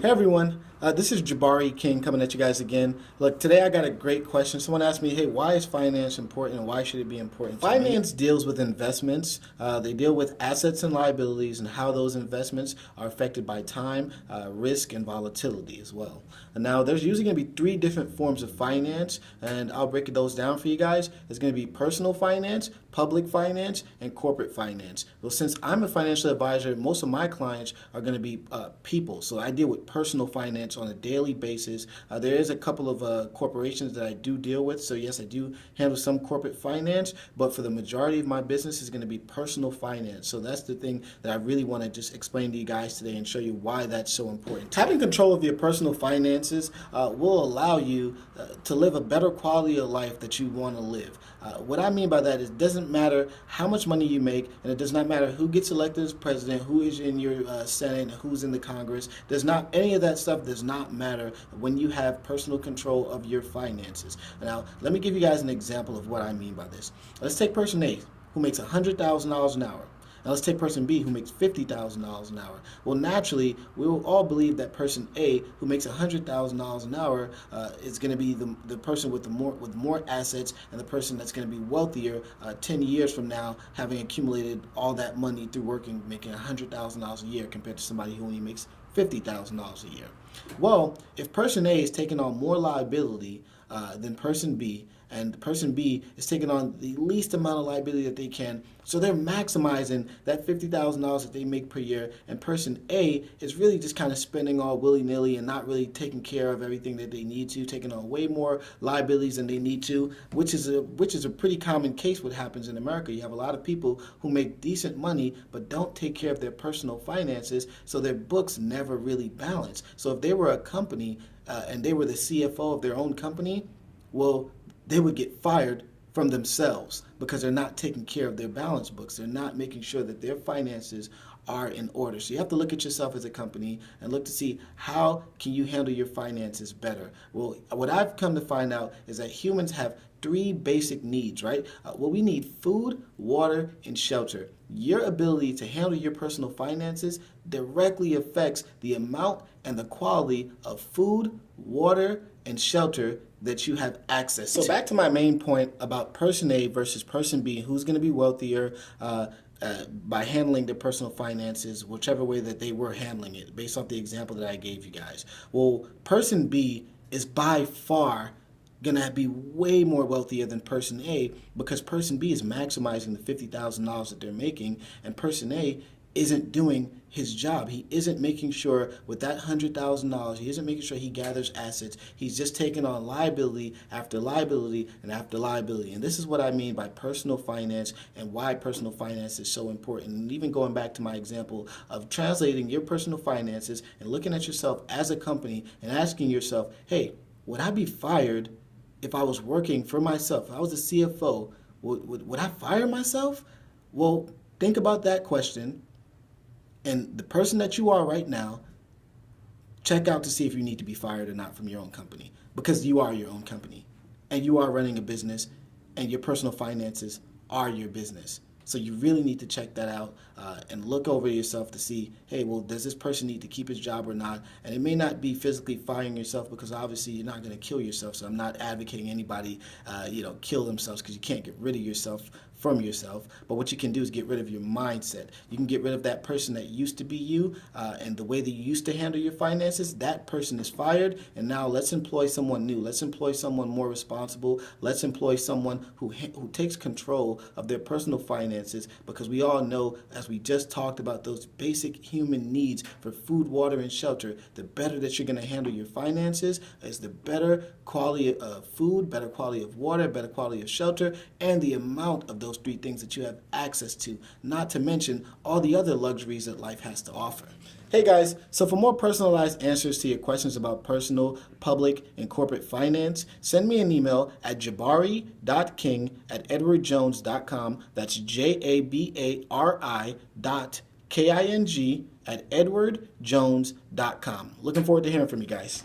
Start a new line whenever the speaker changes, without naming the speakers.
Hey everyone, this is Jabari.King coming at you guys again. Look, today I got a great question. Someone asked me, hey, why is finance important and why should it be important to me? Finance deals with investments. They deal with assets and liabilities and how those investments are affected by time, risk, and volatility as well. And now, there's usually going to be three different forms of finance, and I'll break those down for you guys. There's going to be personal finance, public finance, and corporate finance. Well, since I'm a financial advisor, most of my clients are going to be people. So I deal with personal finance on a daily basis. There is a couple of corporations that I do deal with. So yes, I do handle some corporate finance, but for the majority of my business is going to be personal finance. So that's the thing that I really want to just explain to you guys today and show you why that's so important. Having control of your personal finances will allow you to live a better quality of life that you want to live. What I mean by that is it doesn't matter how much money you make, and it does not matter who gets elected as president, who is in your Senate, who's in the Congress. Does not any of that stuff does not matter when you have personal control of your finances. Now, let me give you guys an example of what I mean by this. Let's take person A who makes $100,000 an hour. Now let's take person B who makes $50,000 an hour. Well, naturally, we will all believe that person A who makes $100,000 an hour is going to be the person with more assets and the person that's going to be wealthier 10 years from now, having accumulated all that money through working, making $100,000 a year compared to somebody who only makes $50,000 a year. Well, if person A is taking on more liability than person B, and person B is taking on the least amount of liability that they can, so they're maximizing that $50,000 that they make per year, and person A is really just kind of spending all willy-nilly and not really taking care of everything that they need to, taking on way more liabilities than they need to, which is a pretty common case what happens in America. You have a lot of people who make decent money but don't take care of their personal finances, so their books never really balance. So if they were a company and they were the CFO of their own company, well, they would get fired from themselves because they're not taking care of their balance books. They're not making sure that their finances are in order. So you have to look at yourself as a company and look to see how can you handle your finances better. Well, what I've come to find out is that humans have three basic needs, right? Well, we need food, water, and shelter. Your ability to handle your personal finances directly affects the amount and the quality of food, water, and shelter that you have access to. So back to my main point about person A versus person B, who's going to be wealthier by handling their personal finances, whichever way that they were handling it, based off the example that I gave you guys. Well, person B is by far going to be way more wealthier than person A because person B is maximizing the $50,000 that they're making, and person A isn't doing his job. He isn't making sure with that $100,000, he isn't making sure he gathers assets. He's just taking on liability after liability and after liability. And this is what I mean by personal finance and why personal finance is so important. And even going back to my example of translating your personal finances and looking at yourself as a company and asking yourself, hey, would I be fired if I was working for myself? If I was a CFO, would I fire myself? Well, think about that question. And the person that you are right now, check out to see if you need to be fired or not from your own company, because you are your own company and you are running a business and your personal finances are your business. So you really need to check that out and look over yourself to see, hey, well, does this person need to keep his job or not? And it may not be physically firing yourself because obviously you're not going to kill yourself. So I'm not advocating anybody, kill themselves because you can't get rid of yourself from yourself. But what you can do is get rid of your mindset. You can get rid of that person that used to be you and the way that you used to handle your finances. That person is fired, and now let's employ someone new. Let's employ someone more responsible. Let's employ someone who takes control of their personal finances, because we all know, as we just talked about, those basic human needs for food, water, and shelter. The better that you're going to handle your finances is the better quality of food, better quality of water, better quality of shelter, and the amount of those three things that you have access to, not to mention all the other luxuries that life has to offer. Hey guys, so for more personalized answers to your questions about personal, public, and corporate finance, send me an email at Jabari.King@edwardjones.com. That's JABARI.KING@edwardjones.com. Looking forward to hearing from you guys.